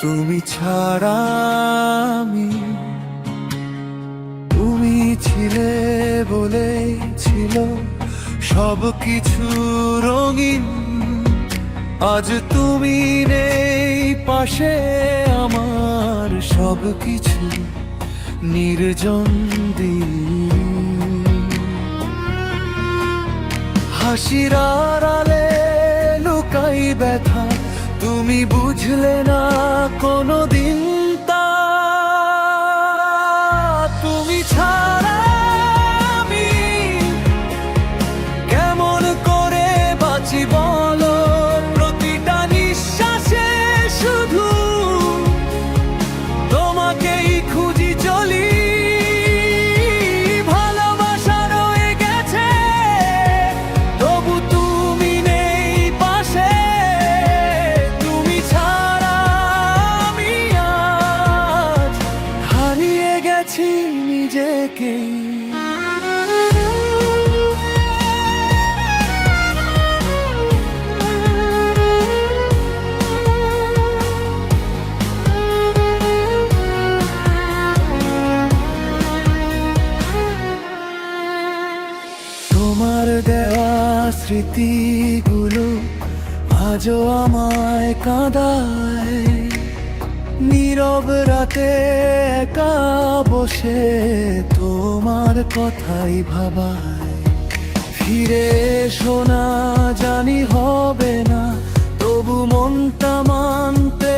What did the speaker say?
তুমি ছাড়া আমি, তুমি ছিলে বলে ছিল সবকিছু রঙিন। আজ তুমি নেই পাশে, আমার সবকিছু নির্জন দিন। হাসির আড়ালে লুকাই ব্যথা, তুমি বুঝলে না কোনোদিন তা। তুমি ছাড়া আমি কেমন করে বাঁচি বলো, প্রতিটা নিঃশ্বাসে শুধু তোমাকেই খুঁজি চলি। ভালোবাসা রয়ে গেছে তবু তুমি নেই পাশে। তুমি ছাড়া আমি আজ হারিয়ে গেছি নিজেকে। তোমার দেওয়া স্মৃতিগুলো আজও আমায় কাঁদায়। নীরব রাতে একা বসে তোমার কথাই ভাবায়। ফিরে এসো না জানি হবে না, তবু মনটা মানতে